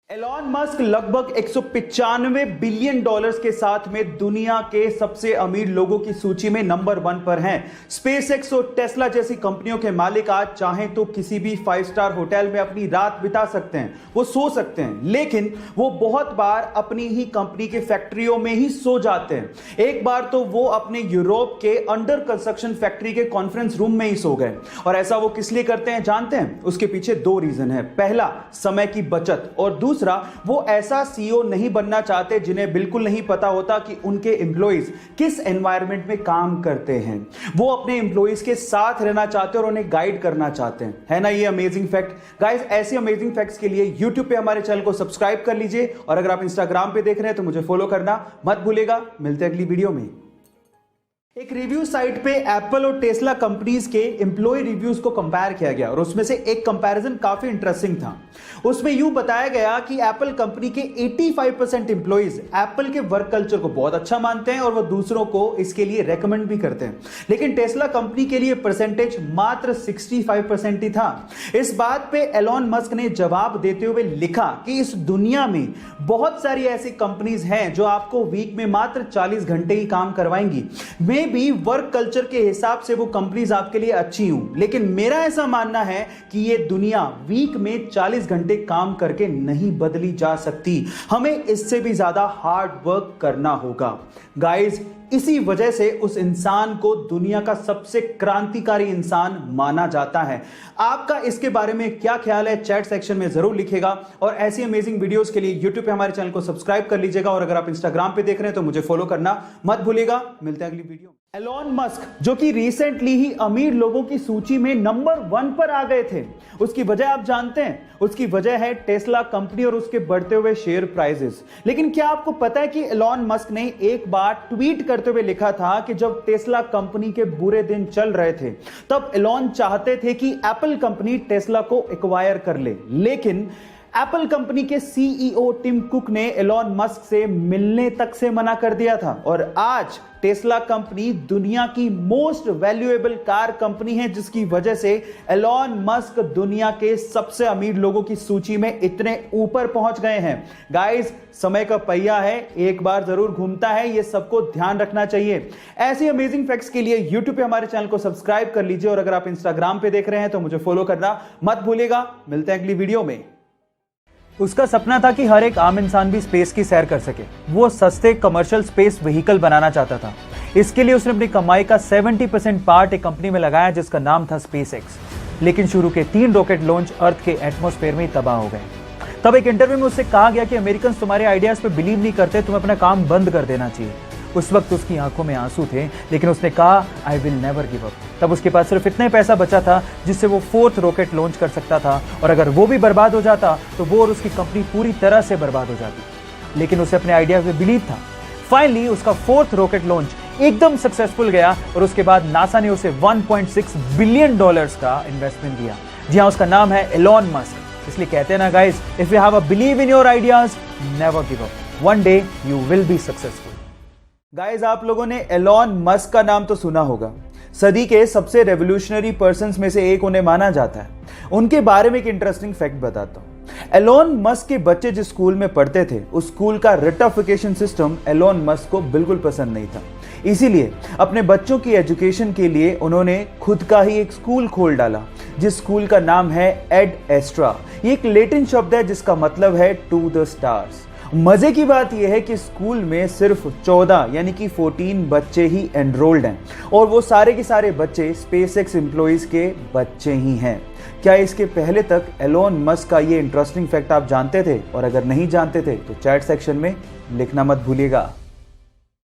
Elon Musk लगभग 195 billion dollars के साथ में दुनिया के सबसे अमीर लोगों की सूची में नंबर 1 पर हैं। स्पेसएक्स और टेस्ला जैसी कंपनियों के मालिक आज चाहें तो किसी भी 5 स्टार होटल में अपनी रात बिता सकते हैं, वो सो सकते हैं, लेकिन वो बहुत बार अपनी ही कंपनी के फैक्ट्रियों में ही सो जाते हैं। एक बार तो वो अपने यूरोप के अंडर कंस्ट्रक्शन फैक्ट्री के कॉन्फ्रेंस रूम में ही सो गए। और ऐसा वो किस लिए करते हैं जानते हैं? उसके पीछे 2 रीजन है। पहला, समय की बचत, और दूसरा, वो ऐसा सीईओ नहीं बनना चाहते जिन्हें बिल्कुल नहीं पता होता कि उनके एम्प्लॉइज किस एनवायरनमेंट में काम करते हैं। वो अपने एम्प्लॉइज के साथ रहना चाहते हैं और उन्हें गाइड करना चाहते हैं। है ना ये अमेजिंग फैक्ट? गाइस, ऐसे अमेजिंग फैक्ट्स के लिए YouTube पे हमारे चैनल को सब्सक्राइब कर लीजिए, और अगर आप Instagram पे देख रहे हैं तो मुझे फॉलो करना मत भूलिएगा। मिलते हैं अगली वीडियो में। एक रिव्यू साइट पे एप्पल और टेस्ला कंपनीज के एम्प्लॉय रिव्यूज को कंपेयर किया गया, और उसमें से एक कंपैरिजन काफी इंटरेस्टिंग था। उसमें यूं बताया गया कि एप्पल कंपनी के 85% एम्प्लॉइज एप्पल के वर्क कल्चर को बहुत अच्छा मानते हैं और वो दूसरों को इसके लिए रेकमेंड भी करते हैं, लेकिन टेस्ला कंपनी के लिए परसेंटेज मात्र 65% ही था। इस बात पे एलॉन मस्क ने जवाब देते हुए लिखा कि इस दुनिया में बहुत सारी ऐसी कंपनीज हैं जो आपको वीक में मात्र 40 घंटे ही काम करवाएंगी। भी वर्क कल्चर के हिसाब से वो कंपनीज आपके लिए अच्छी हूं, लेकिन मेरा ऐसा मानना है कि ये दुनिया वीक में 40 घंटे काम करके नहीं बदली जा सकती। हमें इससे भी ज्यादा हार्ड वर्क करना होगा। गाइस, इसी वजह से उस इंसान को दुनिया का सबसे क्रांतिकारी इंसान माना जाता है। आपका इसके बारे में क्या ख्याल है? चैट सेक्शन में जरूर लिखेगा, और ऐसी अमेजिंग वीडियोस के लिए YouTube पे हमारे चैनल को सब्सक्राइब कर लीजिएगा, और अगर आप Instagram पे देख रहे हैं तो मुझे फॉलो करना मत भूलिएगा। मिलते हैं अगली वीडियो। एलॉन मस्क, जो कि रिसेंटली ही अमीर लोगों की सूची में नंबर 1 पर आ गए थे, उसकी वजह आप जानते हैं? उसकी वजह है टेस्ला कंपनी और उसके बढ़ते हुए शेयर प्राइसेस। लेकिन क्या आपको पता है कि एलॉन मस्क ने एक बार ट्वीट करते हुए लिखा था कि जब टेस्ला कंपनी के बुरे दिन चल रहे थे तब एलॉन चाहते थे कि एप्पल कंपनी टेस्ला को एक्वायर कर ले, लेकिन एप्पल कंपनी के सीईओ टिम कुक ने एलॉन मस्क से मिलने तक से मना कर दिया था। और आज टेस्ला कंपनी दुनिया की मोस्ट वैल्यूएबल कार कंपनी है, जिसकी वजह से एलॉन मस्क दुनिया के सबसे अमीर लोगों की सूची में इतने ऊपर पहुंच गए हैं। गाइस, समय का पहिया है, एक बार जरूर घूमता है, ये सबको ध्यान रखना चाहिए। ऐसी अमेजिंग फैक्ट्स के लिए YouTube पे हमारे चैनल को सब्सक्राइब कर लीजिए, और अगर आप Instagram पे देख रहे हैं तो मुझे फॉलो करना मत भूलिएगा। मिलते हैं अगली वीडियो में। उसका सपना था कि हर एक आम इंसान भी स्पेस की सैर कर सके। वो सस्ते कमर्शियल स्पेस व्हीकल बनाना चाहता था। इसके लिए उसने अपनी कमाई का 70% पार्ट एक कंपनी में लगाया जिसका नाम था स्पेसएक्स। लेकिन शुरू के 3 रॉकेट लॉन्च अर्थ के एटमॉस्फेयर में ही तबाह हो गए। तब एक इंटरव्यू में उससे कहा गया कि अमेरिकन तुम्हारे आइडियाज पे बिलीव नहीं करते, तुम्हें अपना काम बंद कर देना चाहिए। उस वक्त उसकी आंखों में आंसू थे, लेकिन उसने कहा, I will never give up. तब उसके पास सिर्फ इतना पैसा बचा था जिससे वो 4th रॉकेट लॉन्च कर सकता था, और अगर वो भी बर्बाद हो जाता तो वो और उसकी कंपनी पूरी तरह से बर्बाद हो जाती। लेकिन उसे अपने आइडिया पे बिलीव था। फाइनली उसका 4th रॉकेट लॉन्च एकदम सक्सेसफुल गया, और उसके बाद नासा ने उसे $1.6 बिलियन का इन्वेस्टमेंट दिया। जी हाँ, उसका नाम है एलॉन मस्क। इसलिए कहते हैं ना guys, if you have a believe in your ideas, never give up, one day you will be successful. Guys, आप लोगों ने एलॉन मस्क का नाम तो सुना होगा। सदी के सबसे रेवोल्यूशनरी पर्सन्स में से एक उन्हें माना जाता है। उनके बारे में एक इंटरेस्टिंग फैक्ट बताता हूं। एलॉन मस्क के बच्चे जिस स्कूल में पढ़ते थे, उस स्कूल का रटिफिकेशन सिस्टम एलॉन मस्क को बिल्कुल पसंद नहीं था। इसीलिए अपने बच्चों की एजुकेशन के लिए उन्होंने खुद का ही एक स्कूल खोल डाला, जिस स्कूल का नाम है एड एस्ट्रा। ये एक लैटिन शब्द है जिसका मतलब है टू द स्टार्स। मजे की बात यह है कि स्कूल में सिर्फ 14 यानी कि 14 बच्चे ही एनरोल्ड हैं, और वो सारे के सारे बच्चे स्पेसएक्स एम्प्लॉइज के बच्चे ही हैं। क्या इसके पहले तक एलॉन मस्क का ये इंटरेस्टिंग फैक्ट आप जानते थे? और अगर नहीं जानते थे तो चैट सेक्शन में लिखना मत भूलिएगा।